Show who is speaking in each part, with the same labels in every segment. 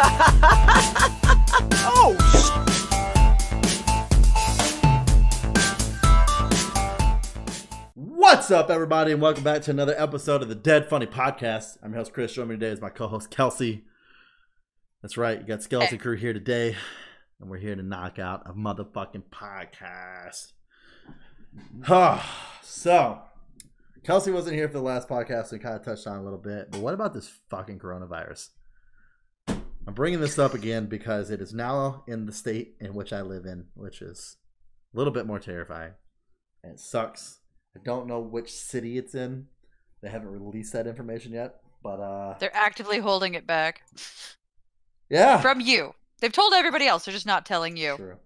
Speaker 1: Oh, what's up, everybody, and welcome back to another episode of the Dead Funny Podcast. I'm your host, Chris. Joining me today is my co-host, Kelsey. That's right, you got Skeleton Crew here today, and we're here to knock out a motherfucking podcast. So, Kelsey wasn't here for the last podcast, so we kind of touched on it a little bit, but what about this fucking coronavirus? I'm bringing this up again because it is now in the state in which I live in, which is a little bit more terrifying, and it sucks. I don't know which city it's in. They haven't released that information yet, but
Speaker 2: they're actively holding it back.
Speaker 1: Yeah.
Speaker 2: From you. They've told everybody else, they're just not telling you.
Speaker 1: True.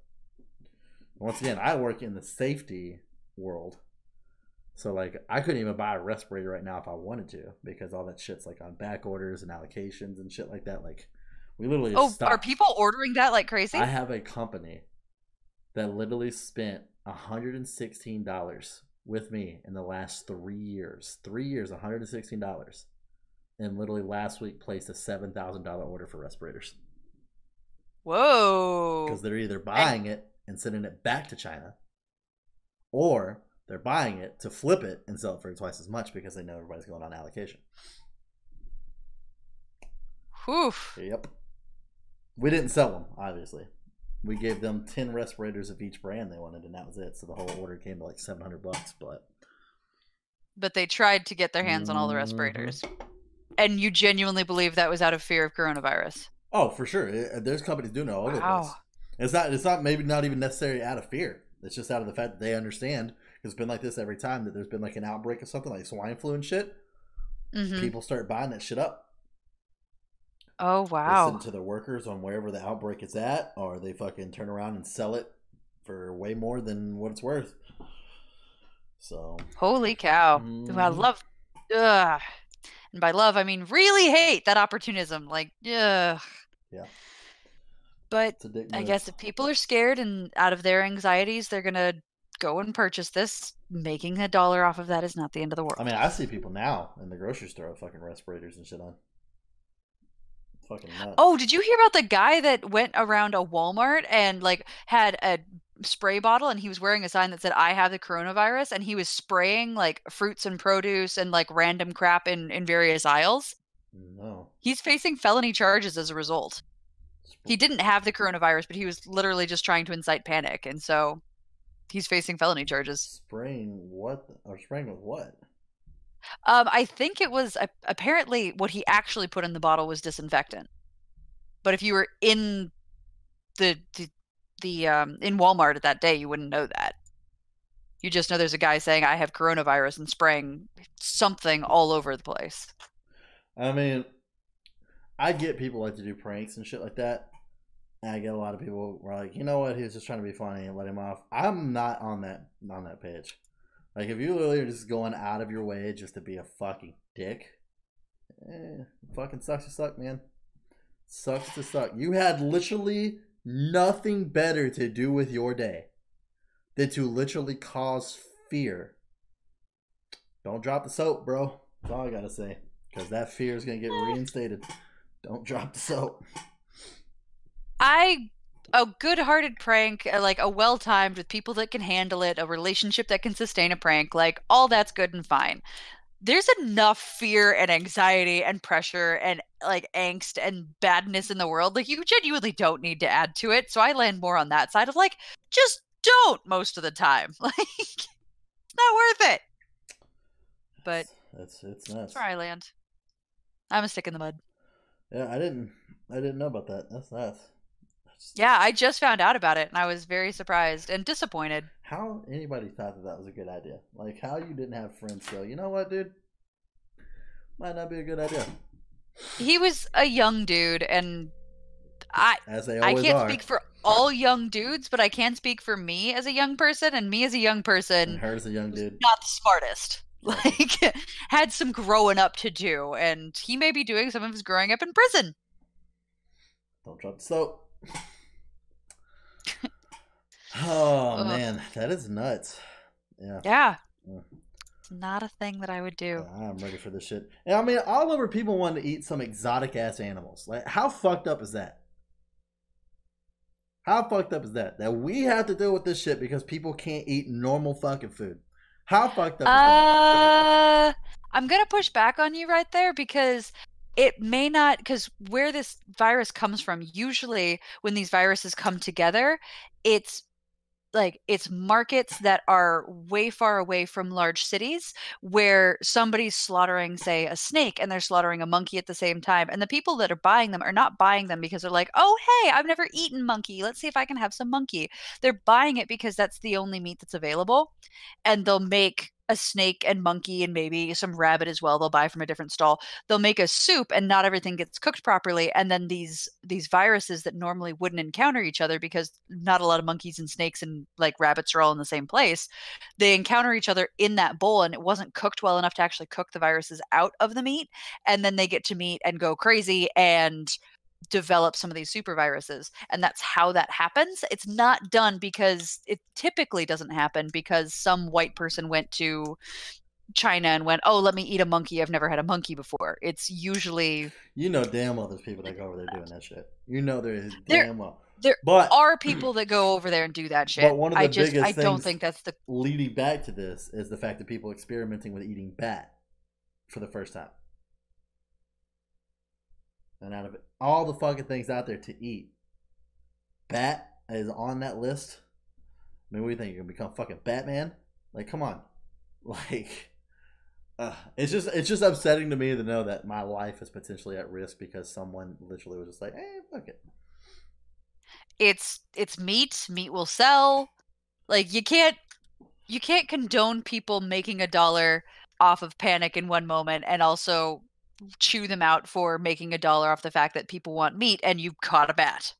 Speaker 1: Once again, I work in the safety world. So like I couldn't even buy a respirator right now if I wanted to, because all that shit's like on back orders and allocations and shit like that. Like we literally
Speaker 2: are people ordering that like crazy?
Speaker 1: I have a company that literally spent $116 with me in the last 3 years. 3 years, $116. And literally last week placed a $7,000 order for respirators.
Speaker 2: Whoa.
Speaker 1: Because they're either buying it and sending it back to China, or they're buying it to flip it and sell it for twice as much because they know everybody's going on allocation.
Speaker 2: Whew.
Speaker 1: Yep. We didn't sell them, obviously. We gave them 10 respirators of each brand they wanted, and that was it. So the whole order came to like $700,
Speaker 2: but they tried to get their hands on all the respirators. And you genuinely believe that was out of fear of coronavirus?
Speaker 1: Oh, for sure. There's companies doing it all over the place. It's not maybe not even necessarily out of fear. It's just out of the fact that they understand, because it's been like this every time that there's been like an outbreak of something like swine flu and shit. Mm-hmm. People start buying that shit up.
Speaker 2: Oh, wow.
Speaker 1: They send it to their workers on wherever the outbreak is at, or they fucking turn around and sell it for way more than what it's worth. So.
Speaker 2: Holy cow. I love. Ugh. And by love, I mean really hate that opportunism. Like, ugh.
Speaker 1: Yeah.
Speaker 2: But I guess if people are scared and out of their anxieties, they're going to go and purchase this. Making $1 off of that is not the end of the world.
Speaker 1: I mean, I see people now in the grocery store with fucking respirators and shit on. Fucking nuts.
Speaker 2: Oh, did you hear about the guy that went around a Walmart and like had a spray bottle and he was wearing a sign that said "I have the coronavirus," and he was spraying like fruits and produce and like random crap in various aisles?
Speaker 1: No.
Speaker 2: He's facing felony charges as a result. He didn't have the coronavirus, but he was literally just trying to incite panic, and so he's facing felony charges.
Speaker 1: Spraying what? Or spraying with what?
Speaker 2: I think it was apparently what he actually put in the bottle was disinfectant. But if you were in the in Walmart at that day, you wouldn't know that. You just know there's a guy saying "I have coronavirus" and spraying something all over the place.
Speaker 1: I mean, I get people like to do pranks and shit like that. And I get a lot of people who are like, you know what, he was just trying to be funny and let him off. I'm not on that page. Like, if you literally are just going out of your way just to be a fucking dick, fucking sucks to suck, man. Sucks to suck. You had literally nothing better to do with your day than to literally cause fear. Don't drop the soap, bro. That's all I gotta say. Because that fear is gonna get reinstated. Don't drop the soap.
Speaker 2: A good-hearted prank, like a well-timed with people that can handle it, a relationship that can sustain a prank, like all that's good and fine. There's enough fear and anxiety and pressure and like angst and badness in the world. Like you genuinely don't need to add to it. So I land more on that side of like, just don't most of the time. Like it's not worth it. But
Speaker 1: it's nuts.
Speaker 2: That's where I land. I'm a stick in the mud.
Speaker 1: Yeah, I didn't know about that. That's nuts.
Speaker 2: Yeah, I just found out about it, and I was very surprised and disappointed.
Speaker 1: How anybody thought that was a good idea? Like, how you didn't have friends go, you know what, dude? Might not be a good idea.
Speaker 2: He was a young dude, and
Speaker 1: As they always
Speaker 2: I can't
Speaker 1: are.
Speaker 2: speak for all young dudes, but I can speak for me as a young person, and me as a young person.
Speaker 1: And her as a young dude.
Speaker 2: Not the smartest. Like, had some growing up to do, and he may be doing some of his growing up in prison.
Speaker 1: Don't drop the soap. Oh man, that is nuts. Yeah.
Speaker 2: Yeah. not a thing that I would do.
Speaker 1: I'm ready for this shit. And I mean, all over people wanting to eat some exotic ass animals. Like, how fucked up is that? How fucked up is that? That we have to deal with this shit because people can't eat normal fucking food. How fucked up is that?
Speaker 2: I'm gonna push back on you right there because it may not, because where this virus comes from, usually when these viruses come together, it's markets that are way far away from large cities where somebody's slaughtering, say, a snake and they're slaughtering a monkey at the same time. And the people that are buying them are not buying them because they're like, oh, hey, I've never eaten monkey. Let's see if I can have some monkey. They're buying it because that's the only meat that's available. And they'll make a snake and monkey and maybe some rabbit as well. They'll buy from a different stall. They'll make a soup and not everything gets cooked properly. And then these viruses that normally wouldn't encounter each other because not a lot of monkeys and snakes and like rabbits are all in the same place, they encounter each other in that bowl and it wasn't cooked well enough to actually cook the viruses out of the meat. And then they get to meat and go crazy and develop some of these super viruses. And that's how that happens. It's not done because it typically doesn't happen because some white person went to China and went, oh, let me eat a monkey. I've never had a monkey before. It's usually...
Speaker 1: You know damn well there's people that go over there doing that shit. You know there is damn well.
Speaker 2: There are people that go over there and do that shit.
Speaker 1: But one of the biggest
Speaker 2: I
Speaker 1: things
Speaker 2: don't think that's the...
Speaker 1: leading back to this is the fact that people experimenting with eating bat for the first time. And out of it, all the fucking things out there to eat, bat is on that list. I mean, what do you think? You're gonna become fucking Batman? Like, come on. Like, it's just upsetting to me to know that my life is potentially at risk because someone literally was just like, "Hey, fuck it."
Speaker 2: It's meat. Meat will sell. Like, you can't condone people making $1 off of panic in one moment and also chew them out for making $1 off the fact that people want meat and you caught a bat.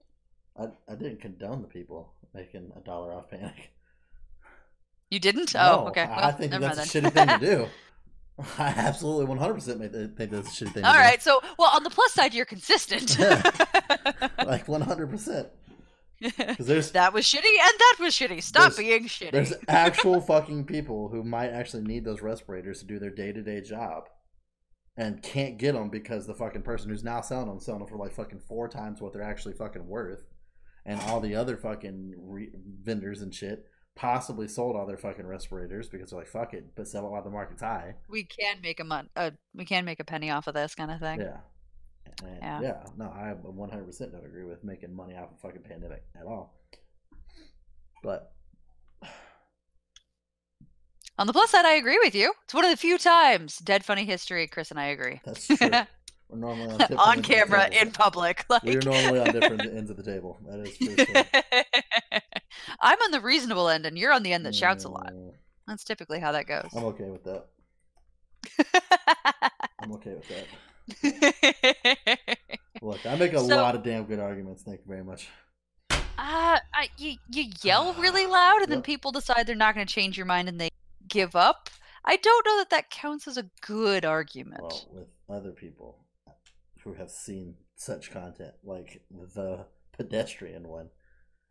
Speaker 1: I didn't condone the people making $1 off panic.
Speaker 2: You didn't?
Speaker 1: No,
Speaker 2: oh, okay. Well,
Speaker 1: I think that's a shitty thing to do. I absolutely 100% think that's a shitty thing.
Speaker 2: All right, so on the plus side, you're consistent.
Speaker 1: Like 100%.
Speaker 2: That was shitty, and that was shitty. Stop being shitty.
Speaker 1: There's actual fucking people who might actually need those respirators to do their day-to-day job, and can't get them because the fucking person who's now selling them for like fucking 4 times what they're actually fucking worth, and all the other fucking vendors and shit possibly sold all their fucking respirators because they're like, fuck it, but sell it while the market's high.
Speaker 2: We can make a penny off of this kind of thing.
Speaker 1: Yeah. Yeah. No, I 100% don't agree with making money off a fucking pandemic at all. But
Speaker 2: on the plus side, I agree with you. It's one of the few times, dead funny history, Chris and I agree.
Speaker 1: That's true. We're normally on,
Speaker 2: on camera in public. Like...
Speaker 1: We're normally on different ends of the table. That is for sure.
Speaker 2: I'm on the reasonable end, and you're on the end that shouts a lot. That's typically how that goes.
Speaker 1: I'm okay with that. I'm okay with that. Look, I make a lot of damn good arguments. Thank you very much.
Speaker 2: You yell really loud, and then people decide they're not going to change your mind, and they give up. I don't know that counts as a good argument.
Speaker 1: Well, with other people who have seen such content, like the pedestrian one,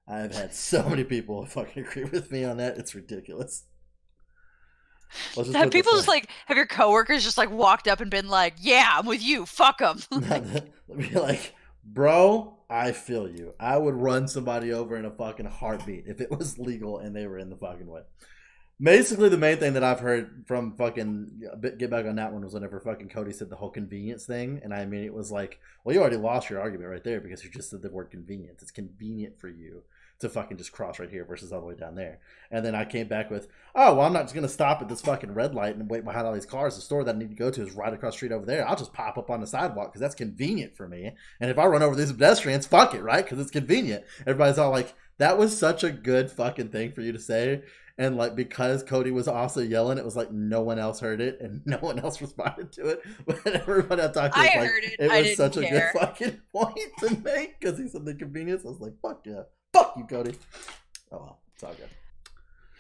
Speaker 1: I've had so many people fucking agree with me on that. It's ridiculous.
Speaker 2: Have people just like, have your coworkers just like walked up and been like, yeah, I'm with you, fuck them.
Speaker 1: Be like, bro, I feel you. I would run somebody over in a fucking heartbeat if it was legal and they were in the fucking way. Basically, the main thing that I've heard from fucking get back on that one was whenever fucking Cody said the whole convenience thing, and I mean, it was like, well, you already lost your argument right there because you just said the word convenience. It's convenient for you to fucking just cross right here versus all the way down there. And then I came back with, oh, well, I'm not just going to stop at this fucking red light and wait behind all these cars. The store that I need to go to is right across the street over there. I'll just pop up on the sidewalk because that's convenient for me. And if I run over these pedestrians, fuck it, right? Because it's convenient. Everybody's all like, that was such a good fucking thing for you to say. And like, because Cody was also yelling, it was like no one else heard it and no one else responded to it. But everybody I talked to was like, it was such a good fucking point to make because he said the convenience. I was like, fuck yeah. Fuck you, Cody. Oh well, it's all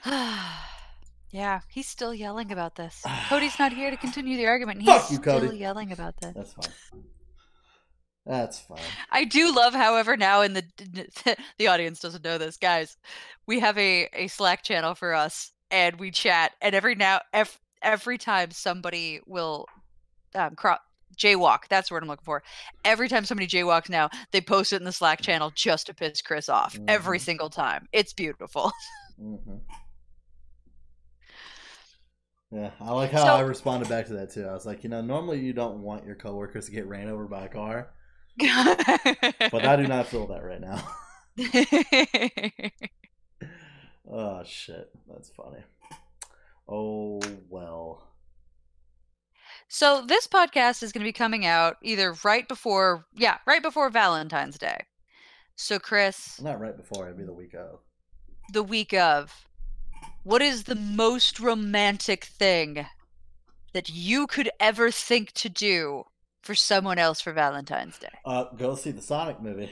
Speaker 1: good.
Speaker 2: Yeah, he's still yelling about this. Cody's not here to continue the argument.
Speaker 1: Fuck you, Cody.
Speaker 2: Still yelling about this.
Speaker 1: That's fine. That's fine.
Speaker 2: I do love, however, now in the audience doesn't know this, guys. We have a Slack channel for us, and we chat, and every time somebody will jaywalk, that's the word I'm looking for. Every time somebody jaywalks now, they post it in the Slack channel just to piss Chris off. Every single time. It's beautiful.
Speaker 1: Yeah, I like how I responded back to that too. I was like, normally you don't want your coworkers to get ran over by a car, but I do not feel that right now. Oh shit, that's funny. Oh well.
Speaker 2: So this podcast is going to be coming out either right before Valentine's Day. So Chris,
Speaker 1: not right before, it'd be the week of.
Speaker 2: The week of. What is the most romantic thing that you could ever think to do for someone else for Valentine's Day?
Speaker 1: Go see the Sonic movie.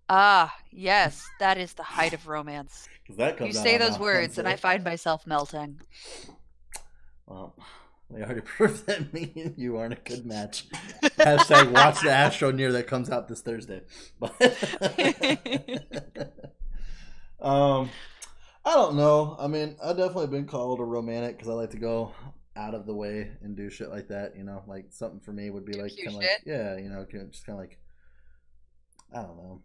Speaker 2: Ah, yes, that is the height of romance.
Speaker 1: That comes
Speaker 2: you say those words, and I find myself melting.
Speaker 1: Well, we already proved that me and you aren't a good match. Hashtag watch the Astro Near that comes out this Thursday. But I don't know. I mean, I've definitely been called a romantic because I like to go out of the way and do shit like that. Like something for me would be like kind of like, yeah, just kind of like, I don't know.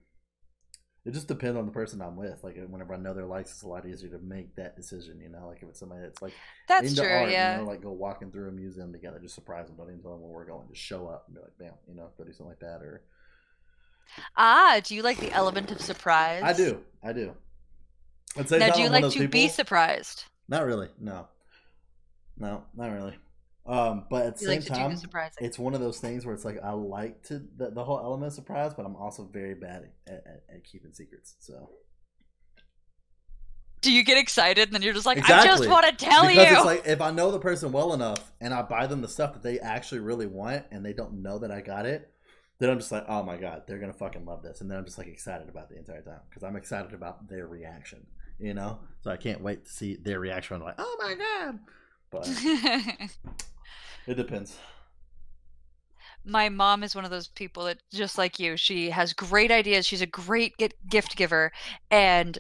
Speaker 1: It just depends on the person I'm with. Like whenever I know their likes, it's a lot easier to make that decision. Like if it's somebody that's like
Speaker 2: that's
Speaker 1: into
Speaker 2: true,
Speaker 1: art,
Speaker 2: yeah.
Speaker 1: Like go walking through a museum together, just surprise them. Don't even tell them where we're going. Just show up and be like, bam, go do something like that. Or
Speaker 2: do you like the element of surprise?
Speaker 1: I do.
Speaker 2: Now, do you like to be surprised?
Speaker 1: Not really. No, not really. But at the same time, it's one of those things where it's like I like to the whole element of surprise, but I'm also very bad at keeping secrets. So,
Speaker 2: do you get excited and then you're just like, exactly. I just want to tell you?
Speaker 1: Because it's like if I know the person well enough and I buy them the stuff that they actually really want and they don't know that I got it, then I'm just like, oh my god, they're gonna fucking love this, and then I'm just like excited about it the entire time because I'm excited about their reaction. So I can't wait to see their reaction. I'm like, oh my god, but. It depends.
Speaker 2: My mom is one of those people that, just like you, she has great ideas. She's a great gift giver. And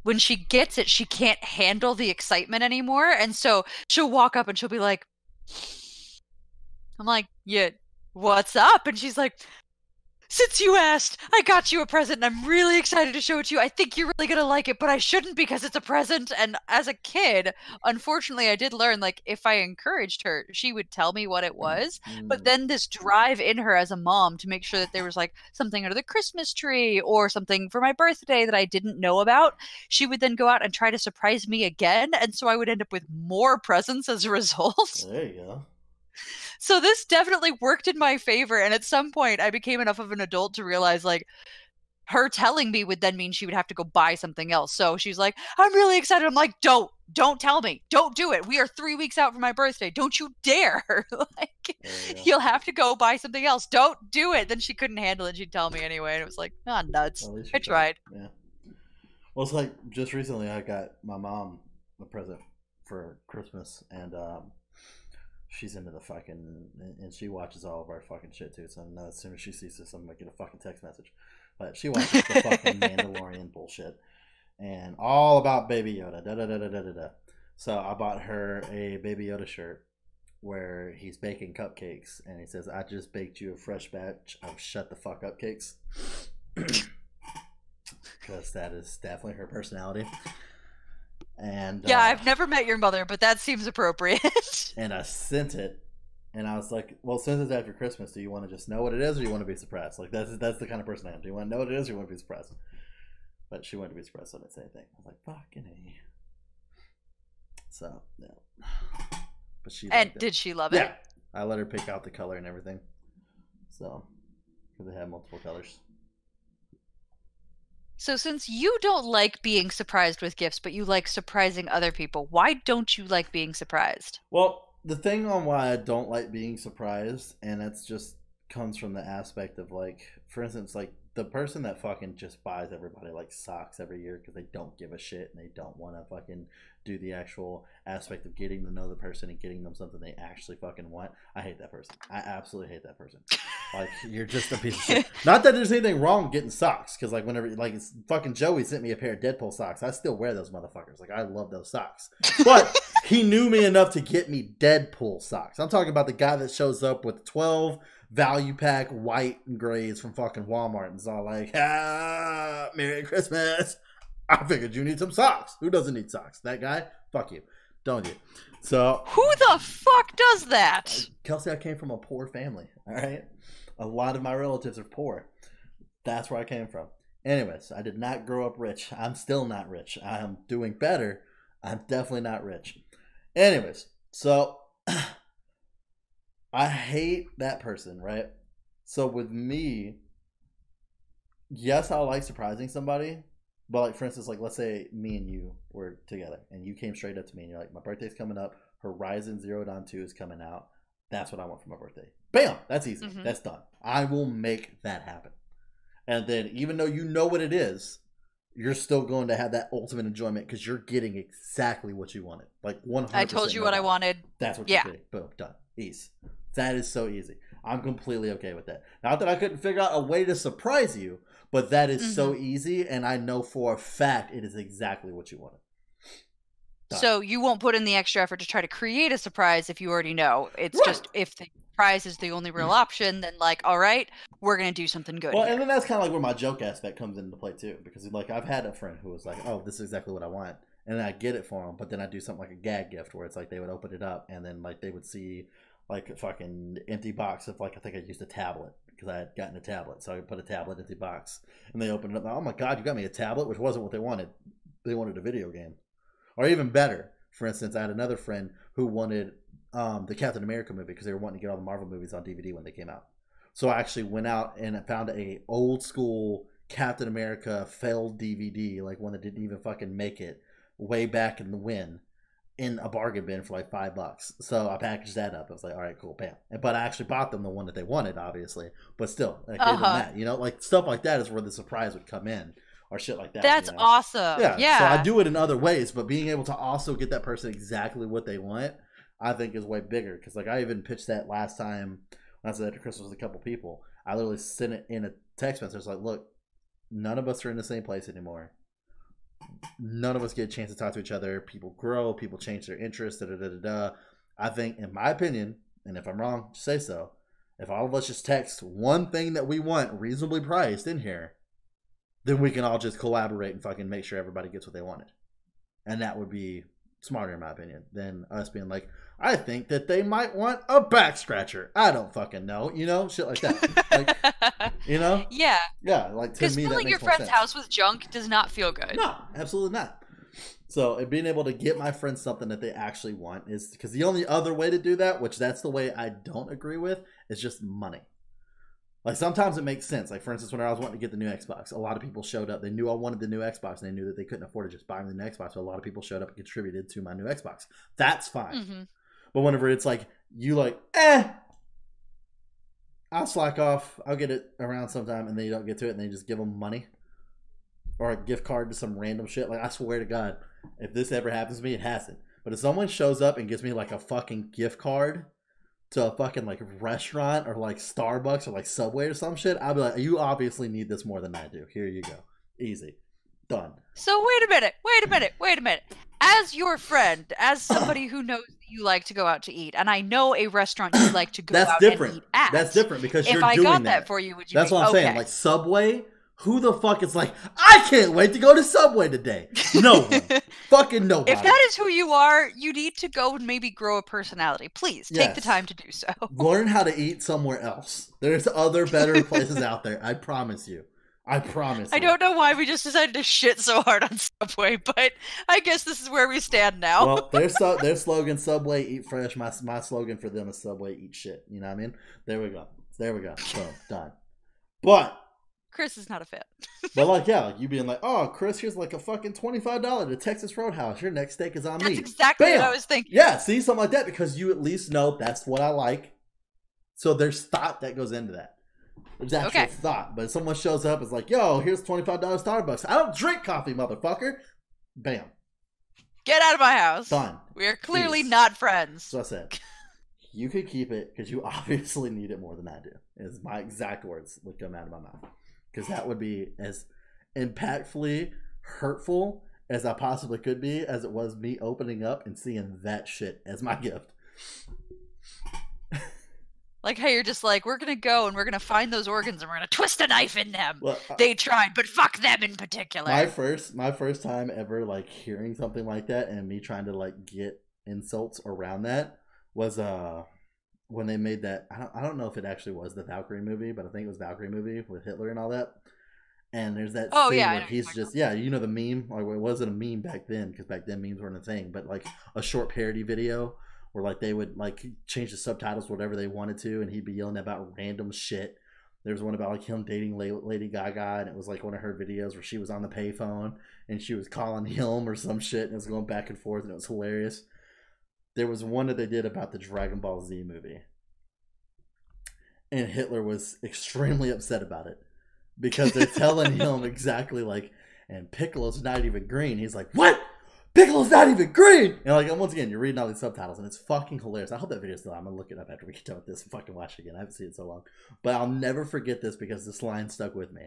Speaker 2: when she gets it, she can't handle the excitement anymore. And so she'll walk up and she'll be like, I'm like, yeah, what's up? And she's like, since you asked, I got you a present and I'm really excited to show it to you. I think you're really going to like it, but I shouldn't because it's a present. And as a kid, unfortunately, I did learn, like, if I encouraged her, she would tell me what it was. But then this drive in her as a mom to make sure that there was, like, something under the Christmas tree or something for my birthday that I didn't know about, she would then go out and try to surprise me again. And so I would end up with more presents as a result.
Speaker 1: There you go.
Speaker 2: So this definitely worked in my favor. And at some point, I became enough of an adult to realize, like, her telling me would then mean she would have to go buy something else. So she's like, I'm really excited. I'm like, don't tell me. Don't do it. We are 3 weeks out from my birthday. Don't you dare. Like, you'll have to go buy something else. Don't do it. Then she couldn't handle it. She'd tell me anyway. And it was like, nuts. I tried.
Speaker 1: Yeah. Well, it's like just recently I got my mom a present for Christmas, and she's into the fucking, and she watches all of our fucking shit too. So I know as soon as she sees this, I'm gonna get a fucking text message. But she watches the fucking Mandalorian bullshit and all about Baby Yoda. Da da da da da da. So I bought her a Baby Yoda shirt where he's baking cupcakes, and he says, "I just baked you a fresh batch of shut the fuck up cakes," because that is definitely her personality. And
Speaker 2: yeah, I've never met your mother, but that seems appropriate.
Speaker 1: And I sent it, and I was like, well, since it's after Christmas, do you want to just know what it is, or do you want to be surprised? Like, that's the kind of person I am. Do you want to know what it is, or you want to be surprised? But she wanted to be surprised, so I didn't say anything. I was like, fucking A. So, yeah. But she
Speaker 2: and did she love it?
Speaker 1: Yeah. I let her pick out the color and everything. So, because they had multiple colors.
Speaker 2: So since you don't like being surprised with gifts, but you like surprising other people, why don't you like being surprised?
Speaker 1: Well, the thing on why I don't like being surprised, and it's just comes from the aspect of, like, for instance, like the person that fucking just buys everybody like socks every year because they don't give a shit and they don't want to fucking do the actual aspect of getting to know the person and getting them something they actually fucking want. I hate that person. I absolutely hate that person. Like, you're just a piece of shit. Not that there's anything wrong with getting socks, because like whenever like it's fucking Joey sent me a pair of Deadpool socks, I still wear those motherfuckers. Like, I love those socks. But he knew me enough to get me Deadpool socks. I'm talking about the guy that shows up with 12 value pack white and grays from fucking Walmart and is all like, ah, Merry Christmas. I figured you need some socks. Who doesn't need socks? That guy? Fuck you. Don't you? So
Speaker 2: who the fuck does that?
Speaker 1: Kelsey, I came from a poor family. All right. A lot of my relatives are poor. That's where I came from. Anyways, I did not grow up rich. I'm still not rich. I'm doing better. I'm definitely not rich. Anyways, so I hate that person, right? So with me, yes, I like surprising somebody. But like, for instance, like let's say me and you were together and you came straight up to me and you're like, my birthday's coming up. Horizon Zero Dawn 2 is coming out. That's what I want for my birthday. Bam! That's easy. Mm-hmm. That's done. I will make that happen. And then even though you know what it is, you're still going to have that ultimate enjoyment because you're getting exactly what you wanted. Like 100%.
Speaker 2: I told you what I wanted.
Speaker 1: That's what you're getting. Boom. Done. Easy. That is so easy. I'm completely okay with that. Not that I couldn't figure out a way to surprise you, but that is so easy, and I know for a fact it is exactly what you wanted. Done.
Speaker 2: So you won't put in the extra effort to try to create a surprise if you already know. It's just if the surprise is the only real option, then like, all right, we're going to do something good.
Speaker 1: Well, and then that's kind of like where my joke aspect comes into play too, because like I've had a friend who was like, oh, this is exactly what I want. And then I get it for them, but then I do something like a gag gift where it's like they would open it up and then like they would see like a fucking empty box of like, I think I used a tablet because I had gotten a tablet. So I put a tablet empty box and they opened it up. Oh my God, you got me a tablet, which wasn't what they wanted. They wanted a video game. Or even better, for instance, I had another friend who wanted the Captain America movie because they were wanting to get all the Marvel movies on DVD when they came out. So I actually went out and found a old school Captain America failed DVD, like one that didn't even fucking make it, way back in the wind, in a bargain bin for like $5. So I packaged that up. I was like, all right, cool, bam. But I actually bought them the one that they wanted, obviously. But still, I gave them that. You know, like stuff like that is where the surprise would come in. Or shit like that.
Speaker 2: That's awesome. Yeah.
Speaker 1: So I do it in other ways, but being able to also get that person exactly what they want, I think is way bigger. Because like I even pitched that last time when I said that to Chris was a couple people. I literally sent it in a text message like, look, none of us are in the same place anymore. None of us get a chance to talk to each other. People grow. People change their interests. I think, in my opinion, and if I'm wrong, say so. If all of us just text one thing that we want reasonably priced in here, then we can all just collaborate and fucking make sure everybody gets what they wanted. And that would be smarter, in my opinion, than us being like, I think that they might want a back scratcher. I don't fucking know. You know? Shit like that. Like, you know?
Speaker 2: Yeah.
Speaker 1: Yeah. Like, to me, that makes more sense. Because
Speaker 2: filling your friend's house with junk does not feel good.
Speaker 1: No, absolutely not. So, being able to get my friends something that they actually want is... Because the only other way to do that, which that's the way I don't agree with, is just money. Like, sometimes it makes sense. Like, for instance, when I was wanting to get the new Xbox, a lot of people showed up. They knew I wanted the new Xbox, and they knew that they couldn't afford to just buy me the new Xbox. So a lot of people showed up and contributed to my new Xbox. That's fine. Mm-hmm. But whenever it's like, you like, I'll slack off. I'll get it around sometime, and then you don't get to it, and then you just give them money. Or a gift card to some random shit. Like, I swear to God, if this ever happens to me, it hasn't. But if someone shows up and gives me, like, a fucking gift card to a fucking like restaurant or like Starbucks or like Subway or some shit, I'll be like, you obviously need this more than I do. Here you go. Easy. Done.
Speaker 2: So wait a minute. As your friend, as somebody who knows that you like to go out to eat, and I know a restaurant you like to go out
Speaker 1: different.
Speaker 2: And eat at.
Speaker 1: That's different because you're
Speaker 2: doing that.
Speaker 1: If I
Speaker 2: got that for you, would you?
Speaker 1: That's what I'm saying. Like Subway, who the fuck is like, I can't wait to go to Subway today? No one. Fucking nobody.
Speaker 2: If that is who you are, you need to go and maybe grow a personality. Please, take the time to do so.
Speaker 1: Learn how to eat somewhere else. There's other better places out there. I promise you. I don't
Speaker 2: know why we just decided to shit so hard on Subway, but I guess this is where we stand now.
Speaker 1: Well, their slogan, Subway, eat fresh. My slogan for them is Subway, eat shit. You know what I mean? There we go. Boom, done. But
Speaker 2: Chris is not a fan.
Speaker 1: But like, yeah, like you being like, oh, Chris, here's like a fucking $25 to Texas Roadhouse. Your next steak is on me.
Speaker 2: That's exactly what I was thinking.
Speaker 1: Yeah, see, something like that, because you at least know that's what I like. So there's thought that goes into that. There's actual thought. But if someone shows up, it's like, yo, here's $25 Starbucks. I don't drink coffee, motherfucker. Bam.
Speaker 2: Get out of my house.
Speaker 1: Done.
Speaker 2: We are clearly not friends.
Speaker 1: So I said, you could keep it because you obviously need it more than I do. Is my exact words that come out of my mouth. Because that would be as impactfully hurtful as I possibly could be, as it was me opening up and seeing that shit as my gift.
Speaker 2: Like how you're just like, we're going to go and we're going to find those organs and we're going to twist a knife in them.
Speaker 1: Well,
Speaker 2: they tried, but fuck them in particular.
Speaker 1: My first time ever like hearing something like that and me trying to like get insults around that was when they made that. I don't know if it actually was the Valkyrie movie, but I think it was Valkyrie movie with Hitler and all that. And there's that scene where he's just, you know the meme? Like, it wasn't a meme back then, because back then memes weren't a thing, but like a short parody video where like they would like change the subtitles whatever they wanted to, and he'd be yelling about random shit. There was one about like him dating Lady Gaga, and it was like one of her videos where she was on the payphone and she was calling him or some shit, and it was going back and forth, and it was hilarious. There was one that they did about the Dragon Ball Z movie, and Hitler was extremely upset about it because they're telling him exactly like, and Piccolo's not even green. He's like, what? Piccolo's not even green! And like, once again, you're reading all these subtitles, and it's fucking hilarious. I hope that video's still. I'm gonna look it up after we get done with this and fucking watch it again. I haven't seen it so long. But I'll never forget this because this line stuck with me.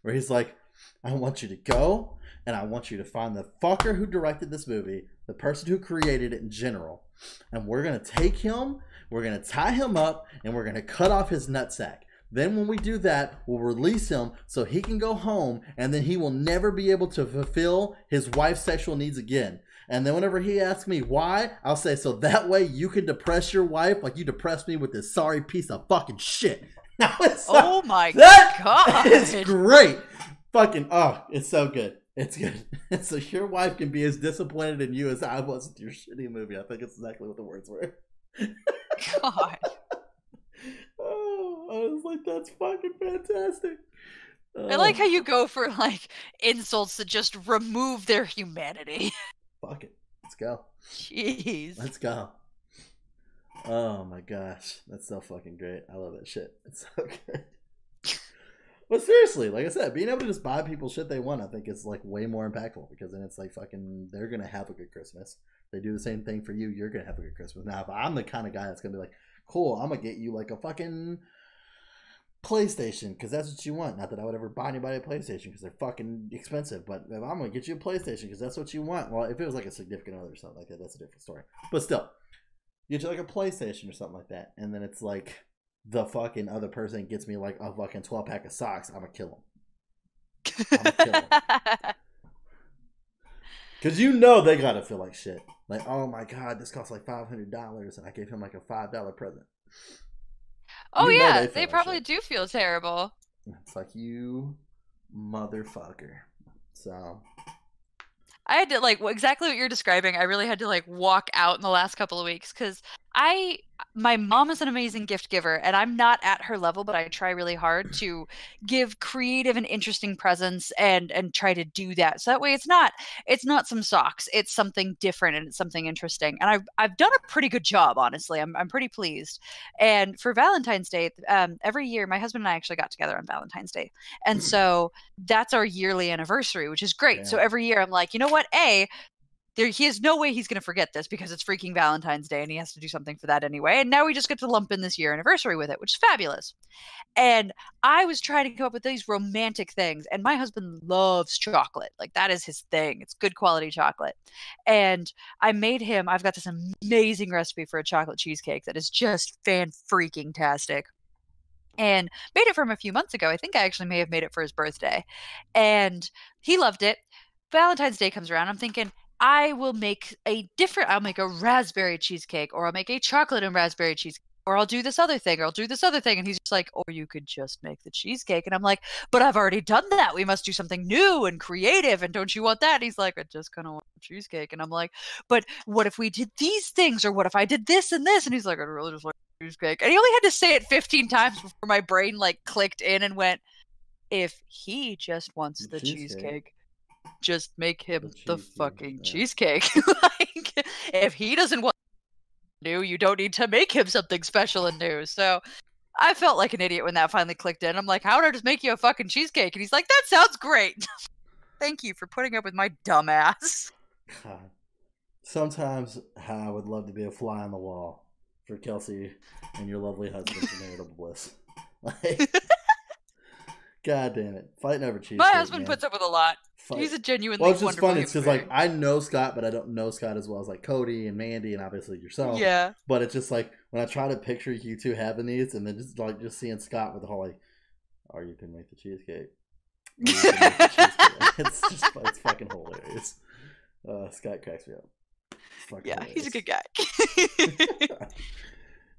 Speaker 1: Where he's like, I want you to go, and I want you to find the fucker who directed this movie, the person who created it in general, and we're gonna take him, we're gonna tie him up, and we're gonna cut off his nutsack. Then when we do that, we'll release him so he can go home, and then he will never be able to fulfill his wife's sexual needs again. And then whenever he asks me why, I'll say, so that way you can depress your wife like you depressed me with this sorry piece of fucking shit. Now
Speaker 2: oh my god.
Speaker 1: That is great. Fucking, it's so good. It's good. So your wife can be as disappointed in you as I was with your shitty movie. I think it's exactly what the words were.
Speaker 2: God.
Speaker 1: I was like, that's fucking fantastic.
Speaker 2: I like how you go for like insults that just remove their humanity.
Speaker 1: Fuck it. Let's go.
Speaker 2: Jeez.
Speaker 1: Let's go. Oh my gosh. That's so fucking great. I love that shit. It's so good. But seriously, like I said, being able to just buy people shit they want, I think is like way more impactful, because then it's like fucking, they're going to have a good Christmas. They do the same thing for you, you're going to have a good Christmas. Now, if I'm the kind of guy that's going to be like, cool, I'm going to get you like a fucking PlayStation because that's what you want. Not that I would ever buy anybody a PlayStation because they're fucking expensive, but if I'm going to get you a PlayStation because that's what you want. Well, if it was like a significant other or something like that, that's a different story. But still, get you like a PlayStation or something like that, and then it's like the fucking other person gets me like a fucking 12-pack of socks, I'm going to kill them. I'm going to kill them. Because you know they got to feel like shit. Like, oh my God, this costs like $500 and I gave him like a $5 present.
Speaker 2: Oh yeah, they probably do feel terrible.
Speaker 1: It's like, you motherfucker. So
Speaker 2: I had to like exactly what you're describing. I really had to like walk out in the last couple of weeks because my mom is an amazing gift giver, and I'm not at her level, but I try really hard to give creative and interesting presents and try to do that. So that way it's not some socks, it's something different and it's something interesting. And I've done a pretty good job, honestly. I'm pretty pleased. And for Valentine's Day, every year my husband and I actually got together on Valentine's Day. And so that's our yearly anniversary, which is great. Yeah. So every year I'm like, you know what? He has no way he's going to forget this because it's freaking Valentine's Day and he has to do something for that anyway. And now we just get to lump in this year anniversary with it, which is fabulous. And I was trying to come up with these romantic things. And my husband loves chocolate. Like, that is his thing. It's good quality chocolate. And I made him, I've got this amazing recipe for a chocolate cheesecake that is just fan-freaking-tastic. And made it for him a few months ago. I think I actually may have made it for his birthday. And he loved it. Valentine's Day comes around. I'm thinking, I'll make a raspberry cheesecake, or I'll make a chocolate and raspberry cheesecake, or I'll do this other thing, or I'll do this other thing. And he's just like, or you could just make the cheesecake. And I'm like, but I've already done that. We must do something new and creative. And don't you want that? And he's like, I just kind of want a cheesecake. And I'm like, but what if we did these things? Or what if I did this and this? And he's like, I really just like cheesecake. And he only had to say it 15 times before my brain like clicked in and went, if he just wants the cheesecake, just make him the fucking cheesecake. Like, if he doesn't want new, you don't need to make him something special and new. So I felt like an idiot when that finally clicked in. I'm like, how would I just make you a fucking cheesecake? And he's like, that sounds great. Thank you for putting up with my dumb ass.
Speaker 1: God. Sometimes I would love to be a fly on the wall for Kelsey and your lovely husband for marital bliss. Like, God damn it. Fighting over cheesecake,
Speaker 2: My husband
Speaker 1: man.
Speaker 2: puts up with a lot. He's a genuinely
Speaker 1: it's just
Speaker 2: wonderful
Speaker 1: funny. It's because,
Speaker 2: human
Speaker 1: like, I know Scott, but I don't know Scott as well as, like, Cody and Mandy and obviously yourself.
Speaker 2: Yeah.
Speaker 1: But it's just, like, when I try to picture you two having these and then just seeing Scott with the whole, like, or you can make the cheesecake. It's fucking hilarious. Scott cracks me up.
Speaker 2: Yeah,
Speaker 1: Hilarious.
Speaker 2: he's a good guy.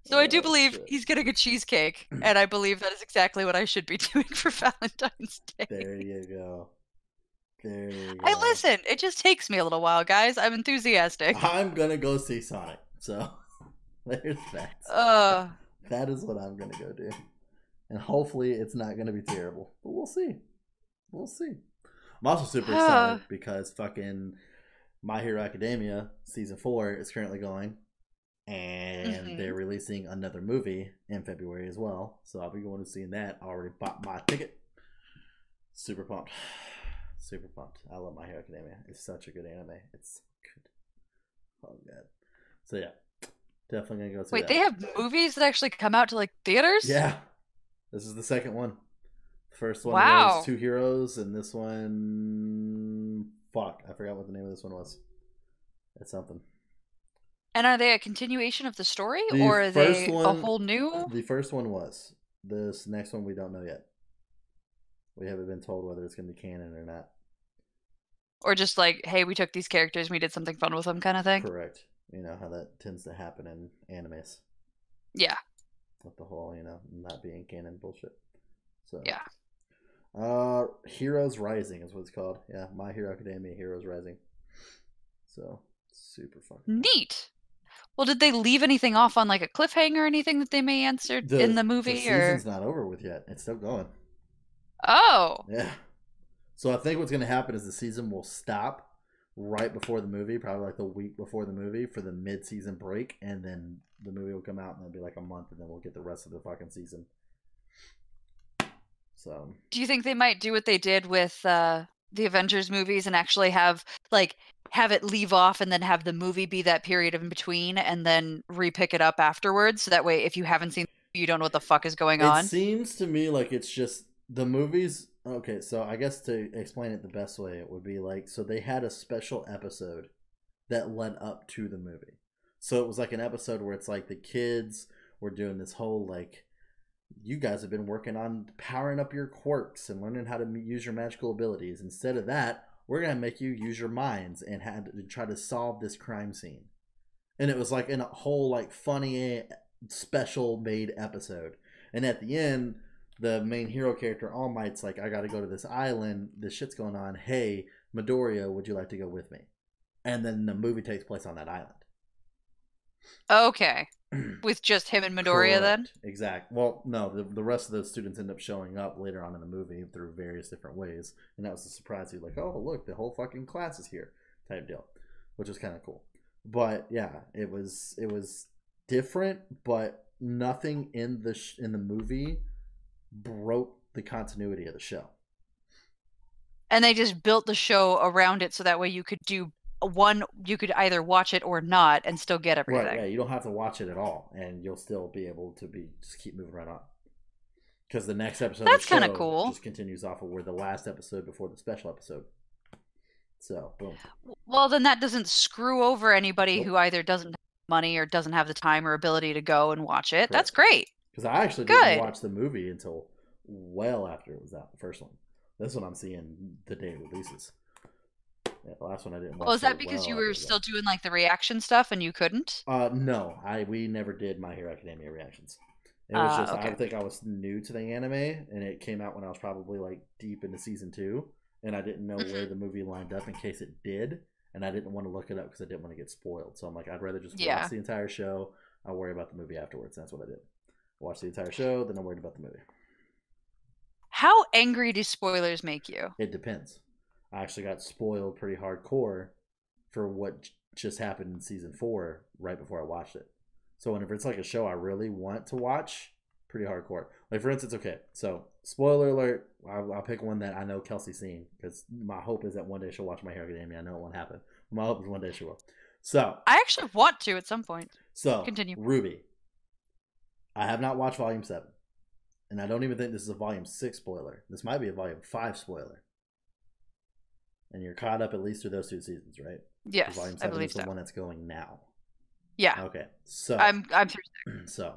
Speaker 2: So I do believe he's getting a cheesecake, and I believe that is exactly what I should be doing for Valentine's Day.
Speaker 1: There you go. There you go.
Speaker 2: Hey, listen, it just takes me a little while, guys. I'm enthusiastic.
Speaker 1: I'm gonna go see Sonic, so there's that. That is what I'm gonna go do, and hopefully it's not gonna be terrible, but we'll see. We'll see. I'm also super excited because fucking My Hero Academia season 4 is currently going, and they're releasing another movie in February as well. So I'll be going to see that. I already bought my ticket. Super pumped. Super pumped. I love My Hero Academia. It's such a good anime. It's good. Oh god. So yeah, definitely gonna go see.
Speaker 2: Wait,
Speaker 1: that.
Speaker 2: They have movies that actually come out to like theaters?
Speaker 1: Yeah, this is the second one. The first one was Two Heroes, and this one, fuck, I forgot what the name of this one was. It's something.
Speaker 2: And are they a continuation of the story, or are they a whole new?
Speaker 1: The first one was. This next one we don't know yet. We haven't been told whether it's going to be canon or not.
Speaker 2: Or just like, hey, we took these characters and we did something fun with them kind of thing?
Speaker 1: Correct. You know how that tends to happen in animes.
Speaker 2: Yeah.
Speaker 1: With the whole, not being canon bullshit. So
Speaker 2: yeah.
Speaker 1: Heroes Rising is what it's called. Yeah, My Hero Academia Heroes Rising. So, super fun.
Speaker 2: Neat. Well, did they leave anything off on like a cliffhanger or anything that they may answer in the movie?
Speaker 1: The season's not over with yet. It's still going.
Speaker 2: Oh.
Speaker 1: Yeah. So I think what's going to happen is the season will stop right before the movie, probably like the week before the movie for the mid-season break, and then the movie will come out and it'll be like a month, and then we'll get the rest of the fucking season. So,
Speaker 2: do you think they might do what they did with the Avengers movies and actually have it leave off and then have the movie be that period in between and then re-pick it up afterwards? So that way, if you haven't seen, you don't know what the fuck is going on.
Speaker 1: It seems to me like it's just the movies. Okay, so I guess to explain it the best way, it would be like, so they had a special episode that led up to the movie. So it was like an episode where it's like the kids were doing this whole like, you guys have been working on powering up your quirks and learning how to use your magical abilities. Instead of that, we're going to make you use your minds and try to solve this crime scene. And it was like in a whole like funny special made episode. And at the end, the main hero character, All Might's like, I got to go to this island. This shit's going on. Hey, Midoriya, would you like to go with me? And then the movie takes place on that island.
Speaker 2: Okay. With just him and Midoriya. Correct. Then?
Speaker 1: Exactly. Well, no, the rest of those students end up showing up later on in the movie through various different ways. And that was a surprise. You're like, oh, look, the whole fucking class is here type deal, which is kind of cool. But yeah, it was different, but nothing in the movie broke the continuity of the show.
Speaker 2: And they just built the show around it so that way you could do you could either watch it or not and still get everything.
Speaker 1: Right, yeah, you don't have to watch it at all and you'll still be able to just keep moving right on. Because the next episode
Speaker 2: That's kind of cool.
Speaker 1: Just continues off of where the last episode before the special episode. So, boom.
Speaker 2: Well, then that doesn't screw over anybody who either doesn't have money or doesn't have the time or ability to go and watch it. Correct. That's great.
Speaker 1: Because I actually didn't watch the movie until well after it was out, the first one. This one I'm seeing the day it releases. Yeah, the last one I didn't watch.
Speaker 2: Well, is that because you were still doing like the reaction stuff and you couldn't?
Speaker 1: No, we never did My Hero Academia reactions. It was just okay. I think I was new to the anime, and it came out when I was probably like deep into season 2, and I didn't know where the movie lined up in case it did, and I didn't want to look it up because I didn't want to get spoiled. So I'm like, I'd rather just watch the entire show. I'll worry about the movie afterwards. That's what I did. Watch the entire show, then I worried about the movie.
Speaker 2: How angry do spoilers make you?
Speaker 1: It depends. I actually got spoiled pretty hardcore for what just happened in season 4 right before I watched it. So whenever it's like a show I really want to watch, pretty hardcore. Like for instance, okay, so spoiler alert. I'll pick one that I know Kelsey's seen because my hope is that one day she'll watch My Hero Academia. I know it won't happen. My hope is one day she will. So
Speaker 2: I actually want to at some point.
Speaker 1: So
Speaker 2: continue.
Speaker 1: Ruby. I have not watched Volume 7. And I don't even think this is a Volume 6 spoiler. This might be a Volume 5 spoiler. And you're caught up at least through those 2 seasons, right?
Speaker 2: Yes,
Speaker 1: Volume 7
Speaker 2: I believe
Speaker 1: is the
Speaker 2: so.
Speaker 1: one that's going now.
Speaker 2: Yeah.
Speaker 1: Okay. So
Speaker 2: I'm through.
Speaker 1: So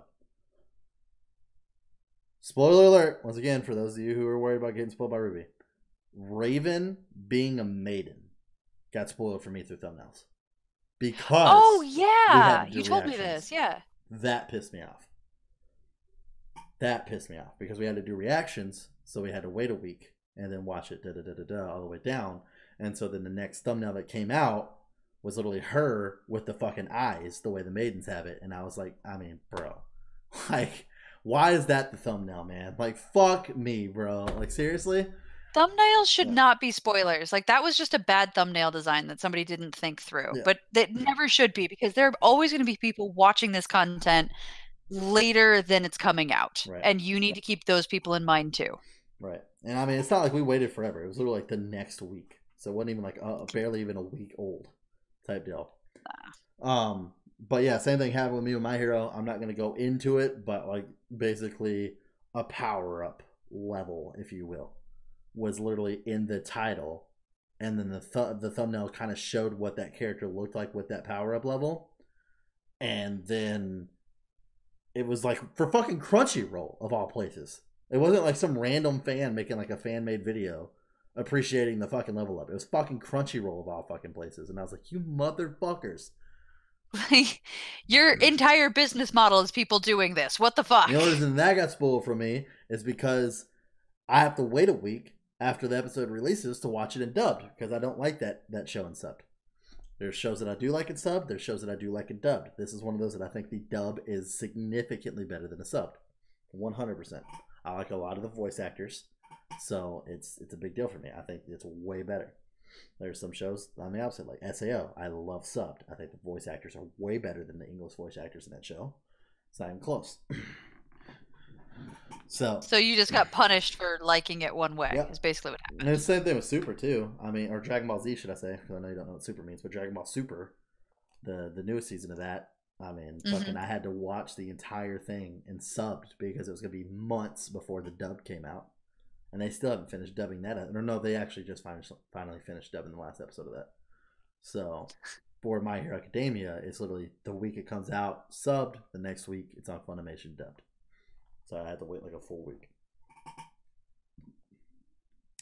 Speaker 1: spoiler alert, once again, for those of you who are worried about getting spoiled by Ruby. Raven being a maiden got spoiled for me through thumbnails. Because
Speaker 2: oh yeah,
Speaker 1: you
Speaker 2: told me this. Yeah.
Speaker 1: That pissed me off. That pissed me off because we had to do reactions, so we had to wait a week and then watch it all the way down. And so then the next thumbnail that came out was literally her with the fucking eyes, the way the maidens have it. And I was like, I mean, bro, like, why is that the thumbnail, man? Like, fuck me, bro. Like, seriously?
Speaker 2: Thumbnails should not be spoilers. Like, that was just a bad thumbnail design that somebody didn't think through.
Speaker 1: Yeah.
Speaker 2: But it never should be, because there are always going to be people watching this content later than it's coming out.
Speaker 1: Right.
Speaker 2: And you need to keep those people in mind too.
Speaker 1: Right. And I mean, it's not like we waited forever. It was literally like the next week. So it wasn't even like barely even a week old type deal. But yeah, same thing happened with me with My Hero. I'm not going to go into it, but like basically a power up level, if you will, was literally in the title. And then the thumbnail kind of showed what that character looked like with that power up level. And then it was like for fucking Crunchyroll of all places. It wasn't like some random fan making like a fan made video appreciating the fucking level up. It was fucking Crunchyroll of all fucking places. And I was like, you motherfuckers.
Speaker 2: Like, your entire business model is people doing this. What the fuck?
Speaker 1: The only reason that got spoiled for me is because I have to wait a week after the episode releases to watch it in dubbed because I don't like that show in subbed. There's shows that I do like in subbed. There's shows that I do like in dubbed. This is one of those that I think the dub is significantly better than the subbed. 100%. I like a lot of the voice actors, so it's a big deal for me. I think it's way better. There's some shows on the opposite, like SAO. I love subbed. I think the voice actors are way better than the English voice actors in that show. It's not even close. So
Speaker 2: you just got punished for liking it one way. Yep. Is basically what happened.
Speaker 1: And it's the same thing with Super too. I mean, or Dragon Ball Z, should I say? Because I know you don't know what Super means, but Dragon Ball Super, the newest season of that. I mean, fucking, I had to watch the entire thing in subbed because it was gonna be months before the dub came out, and they still haven't finished dubbing that. Or no, they actually just finally finished dubbing the last episode of that. So for My Hero Academia, it's literally the week it comes out subbed, the next week it's on Funimation dubbed. So I had to wait like a full week.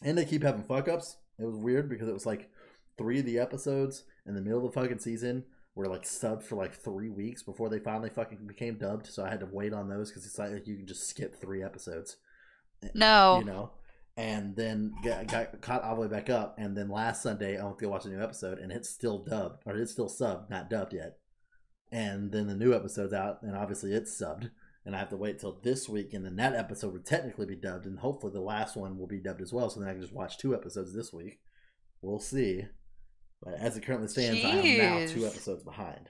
Speaker 1: And they keep having fuck ups. It was weird because it was like 3 of the episodes in the middle of the fucking season were like subbed for like 3 weeks before they finally fucking became dubbed. So I had to wait on those because it's like you can just skip 3 episodes.
Speaker 2: No.
Speaker 1: You know? And then got caught all the way back up. And then last Sunday, I went to go watch a new episode and it's still dubbed. Or it's still subbed, not dubbed yet. And then the new episode's out and obviously it's subbed. And I have to wait till this week, and then that episode would technically be dubbed, and hopefully the last one will be dubbed as well, so then I can just watch 2 episodes this week. We'll see. But as it currently stands, I am now 2 episodes behind.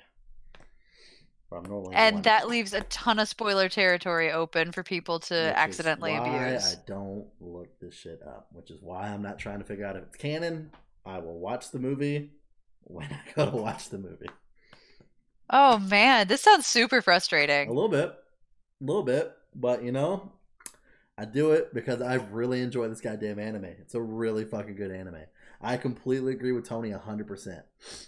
Speaker 1: I'm normally
Speaker 2: and
Speaker 1: 1.
Speaker 2: That leaves a ton of spoiler territory open for people to accidentally abuse.
Speaker 1: I don't look this shit up, which is why I'm not trying to figure out if it's canon. I will watch the movie when I go to watch the movie.
Speaker 2: Oh man, this sounds super frustrating.
Speaker 1: A little bit, but you know, I do it because I really enjoy this goddamn anime. It's a really fucking good anime. I completely agree with Tony 100%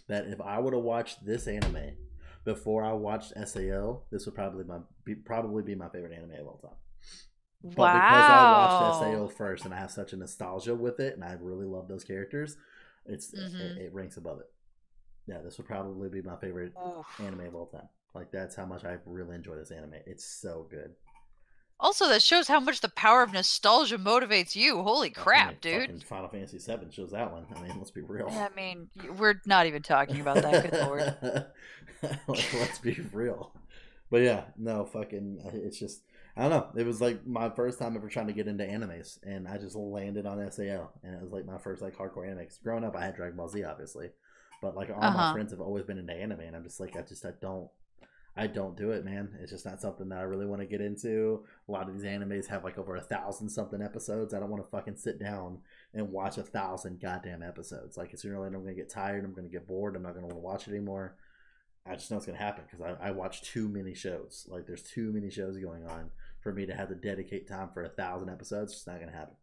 Speaker 1: that if I would have watched this anime before I watched SAO, this would probably be my favorite anime of all time. But because I watched SAO first and I have such a nostalgia with it and I really love those characters, it ranks above it. Yeah, this would probably be my favorite anime of all time. Like, that's how much I really enjoy this anime. It's so good.
Speaker 2: Also, that shows how much the power of nostalgia motivates you. Holy crap, dude.
Speaker 1: Final Fantasy VII shows that one. I mean, let's be real.
Speaker 2: I mean, we're not even talking about that. Good lord.
Speaker 1: Let's be real. But yeah, no, fucking, it's just, I don't know. It was like my first time ever trying to get into animes, and I just landed on SAO, and it was like my first like hardcore anime. Because growing up, I had Dragon Ball Z, obviously. But like all my friends have always been into anime, and I'm just like, I I don't do it, man. It's just not something that I really want to get into. A lot of these animes have like over 1,000 something episodes. I don't want to fucking sit down and watch 1,000 goddamn episodes. Like, sooner or later, I'm going to get tired. I'm going to get bored. I'm not going to want to watch it anymore. I just know it's going to happen because I watch too many shows. Like, there's too many shows going on for me to have to dedicate time for 1,000 episodes. It's just not going to happen.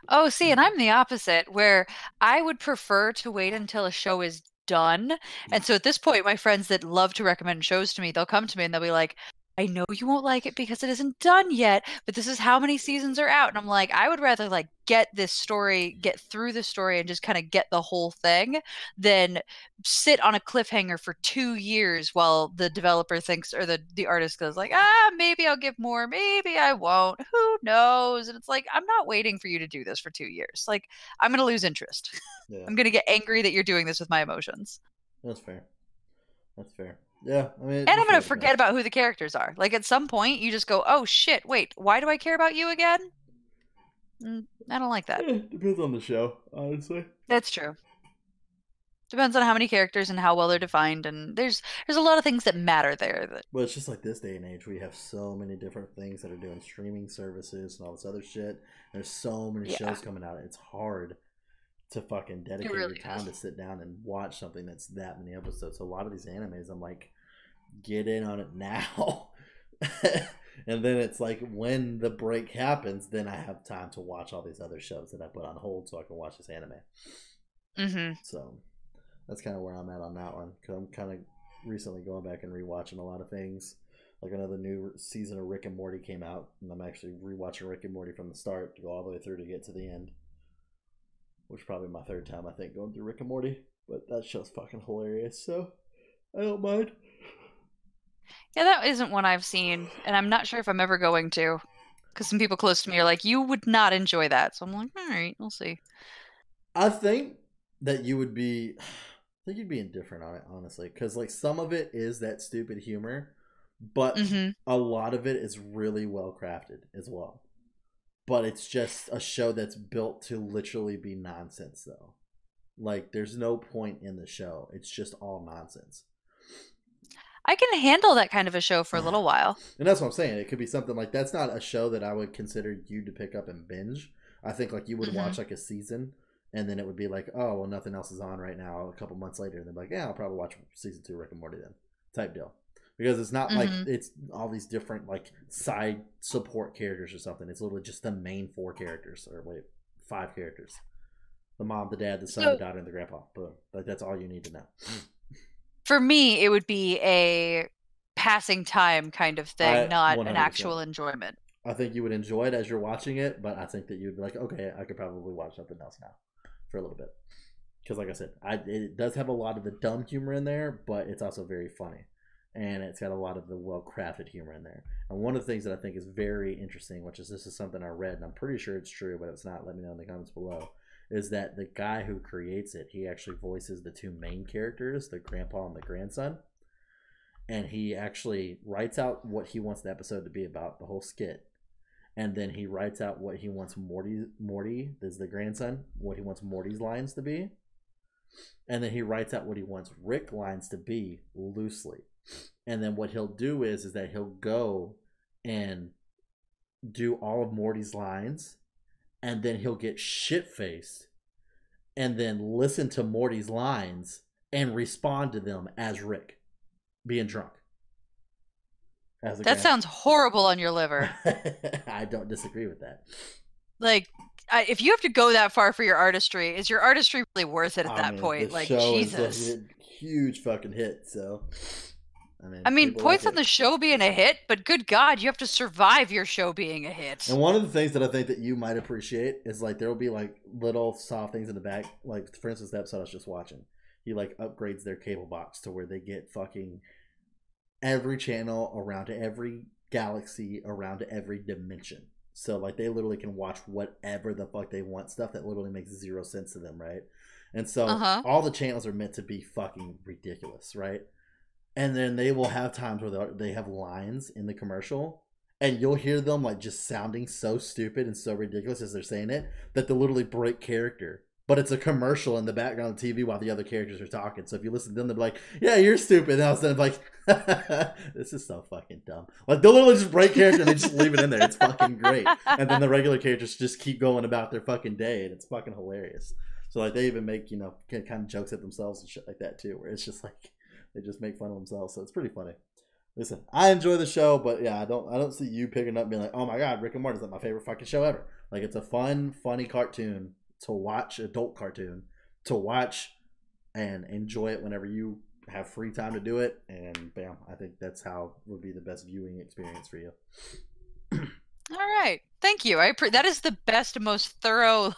Speaker 2: Oh, see, and I'm the opposite, where I would prefer to wait until a show is done. And so at this point, my friends that love to recommend shows to me, they'll come to me and they'll be like, I know you won't like it because it isn't done yet, but this is how many seasons are out. And I'm like, I would rather like get this story, get through the story and just kind of get the whole thing than sit on a cliffhanger for 2 years while the developer thinks or the artist goes like, maybe I'll give more, maybe I won't. Who knows? And it's like, I'm not waiting for you to do this for 2 years. Like, I'm gonna lose interest.
Speaker 1: Yeah,
Speaker 2: I'm gonna get angry that you're doing this with my emotions.
Speaker 1: that's fair. That's fair. Yeah, I mean,
Speaker 2: And I'm going to
Speaker 1: just
Speaker 2: forget about who the characters are. Like at some point, you just go, oh shit, wait, why do I care about you again? I don't like that.
Speaker 1: Depends on the show, honestly.
Speaker 2: That's true. Depends on how many characters and how well they're defined, and there's a lot of things that matter there.
Speaker 1: But it's just like this day and age, we have so many different things that are doing streaming services and all this other shit. There's so many shows coming out. It's hard to fucking dedicate
Speaker 2: really
Speaker 1: your time to sit down and watch something that's that many episodes. So a lot of these animes, I'm like, get in on it now. And then it's like when the break happens, then I have time to watch all these other shows that I put on hold so I can watch this anime.
Speaker 2: Mm-hmm.
Speaker 1: So that's kind of where I'm at on that one. Because I'm kind of recently going back and rewatching a lot of things. Like another new season of Rick and Morty came out, and I'm actually rewatching Rick and Morty from the start to go all the way through to get to the end. Which is probably my third time, I think, going through Rick and Morty. But that show's fucking hilarious, so I don't mind.
Speaker 2: Yeah, that isn't one I've seen, and I'm not sure if I'm ever going to. Because some people close to me are like, you would not enjoy that. So I'm like, all right, we'll see.
Speaker 1: I think that you would be... I think you'd be indifferent on it, honestly. Because like some of it is that stupid humor, but a lot of it is really well crafted as well. But it's just a show that's built to literally be nonsense, though. Like, there's no point in the show. It's just all nonsense.
Speaker 2: I can handle that kind of a show for a little while.
Speaker 1: And that's what I'm saying. It could be something like, that's not a show that I would consider you to pick up and binge. I think like you would watch like a season, and then it would be like, oh, well, nothing else is on right now. A couple months later, and they're like, yeah, I'll probably watch season 2 Rick and Morty then, type deal. Because it's not like it's all these different like side support characters or something. It's literally just the main 4 characters, or wait, 5 characters: the mom, the dad, the son, the daughter, and the grandpa. Boom. Like that's all you need to know.
Speaker 2: For me, it would be a passing time kind of thing, not
Speaker 1: 100%.
Speaker 2: An actual enjoyment.
Speaker 1: I think you would enjoy it as you're watching it, but I think that you'd be like, okay, I could probably watch something else now for a little bit. Because like I said, it does have a lot of the dumb humor in there, but it's also very funny. And it's got a lot of the well-crafted humor in there. And one of the things that I think is very interesting, which is this is something I read, and I'm pretty sure it's true, but if it's not, let me know in the comments below, is that the guy who creates it, he actually voices the 2 main characters, the grandpa and the grandson. And he actually writes out what he wants the episode to be about, the whole skit. And then he writes out what he wants Morty, this is the grandson, what he wants Morty's lines to be. And then he writes out what he wants Rick lines to be loosely. And then what he'll do is that he'll go and do all of Morty's lines, and then he'll get shit-faced and then listen to Morty's lines and respond to them as Rick being drunk.
Speaker 2: That sounds horrible on your liver.
Speaker 1: I don't disagree with that.
Speaker 2: Like, if you have to go that far for your artistry, is your artistry really worth it at that point?
Speaker 1: The
Speaker 2: like,
Speaker 1: show
Speaker 2: Jesus.
Speaker 1: Is a huge fucking hit, so...
Speaker 2: I mean points on the show being a hit, but good God, you have to survive your show being a hit.
Speaker 1: And one of the things that I think that you might appreciate is like there will be like little soft things in the back. Like for instance, the episode I was just watching, he like upgrades their cable box to where they get fucking every channel around to every galaxy, around to every dimension. So like they literally can watch whatever the fuck they want, stuff that literally makes 0 sense to them, right? And so all the channels are meant to be fucking ridiculous, right? And then they will have times where they have lines in the commercial, and you'll hear them like just sounding so stupid and so ridiculous as they're saying it that they'll literally break character but it's a commercial in the background of the TV while the other characters are talking. So if you listen to them, they'll be like, yeah, you're stupid. And I was then like, this is so fucking dumb. Like, they'll literally just break character and they just leave it in there. It's fucking great. And then the regular characters just keep going about their fucking day, and it's fucking hilarious. So, like, they even make, kind of jokes at themselves and shit like that, too, where it's just like, they just make fun of themselves. So it's pretty funny. Listen, I enjoy the show, but yeah, I don't see you picking up and being like, oh my god, Rick and Morty is like my favorite fucking show ever. Like, it's a fun, funny cartoon to watch, adult cartoon to watch and enjoy it whenever you have free time to do it. And bam, I think that's how would be the best viewing experience for you.
Speaker 2: All right, thank you. That is the best, most thorough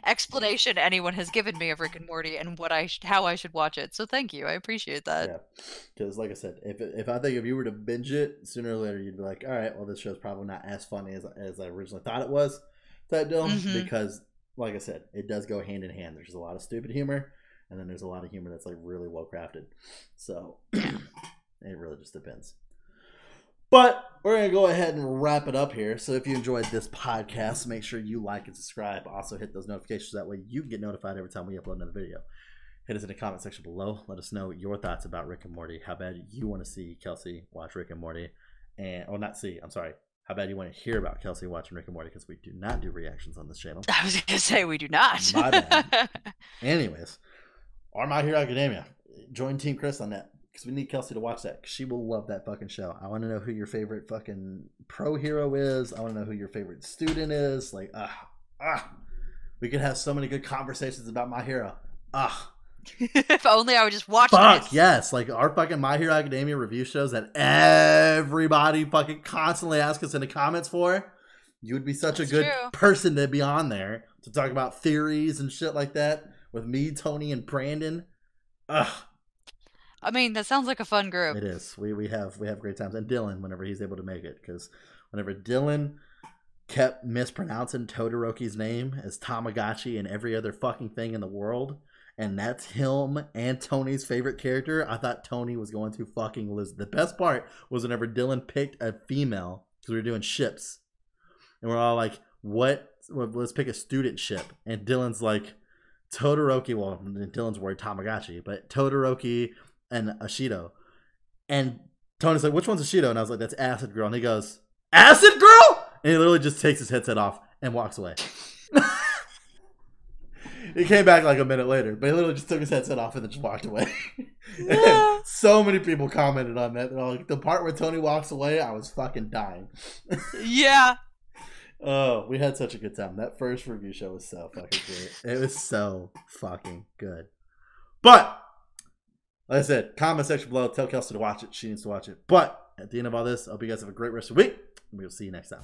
Speaker 2: explanation anyone has given me of Rick and Morty and how I should watch it. So thank you. I appreciate that.
Speaker 1: Yeah, because like I said, if you were to binge it sooner or later, you'd be like, all right, well, this show's probably not as funny as I originally thought it was. That deal, because like I said, it does go hand in hand. There's a lot of stupid humor, and then there's a lot of humor that's like really well crafted. So it really just depends. But we're going to go ahead and wrap it up here. So if you enjoyed this podcast, make sure you like and subscribe. Also hit those notifications. That way you can get notified every time we upload another video. Hit us in the comment section below. Let us know your thoughts about Rick and Morty. How bad you want to see Kelsey watch Rick and Morty. How bad you want to hear about Kelsey watching Rick and Morty, because we do not do reactions on this channel.
Speaker 2: I was going to say we do not.
Speaker 1: My bad. Anyways, or My Hero Academia. Join Team Chris on that. Because we need Kelsey to watch that. Because she will love that fucking show. I want to know who your favorite fucking pro hero is. I want to know who your favorite student is. Like, we could have so many good conversations about My Hero.
Speaker 2: If only I would just watch
Speaker 1: this. Yes. Like, our fucking My Hero Academia review shows that everybody fucking constantly asks us in the comments for. You would be such a good person to be on there to talk about theories and shit like that with me, Tony, and Brandon.
Speaker 2: I mean, that sounds like a fun group.
Speaker 1: It is. We have great times. And Dylan, whenever he's able to make it. Because whenever Dylan kept mispronouncing Todoroki's name as Tamagotchi and every other fucking thing in the world, and that's him and Tony's favorite character, I thought Tony was going to fucking lose. The best part was whenever Dylan picked a female, because we were doing ships. And we're all like, let's pick a student ship. And Dylan's like, Todoroki, well, in Dylan's word, Tamagotchi, but Todoroki and Ashido. And Tony's like, which one's Ashido? And I was like, that's Acid Girl. And he goes, Acid Girl? And he literally just takes his headset off and walks away. He came back like a minute later, but he literally just took his headset off and then just walked away. And so many people commented on that. They're like, the part where Tony walks away, I was fucking dying.
Speaker 2: Yeah.
Speaker 1: Oh, we had such a good time. That first review show was so fucking great. It was so fucking good. But like I said, comment section below. Tell Kelsey to watch it. She needs to watch it. But at the end of all this, I hope you guys have a great rest of the week. And we will see you next time.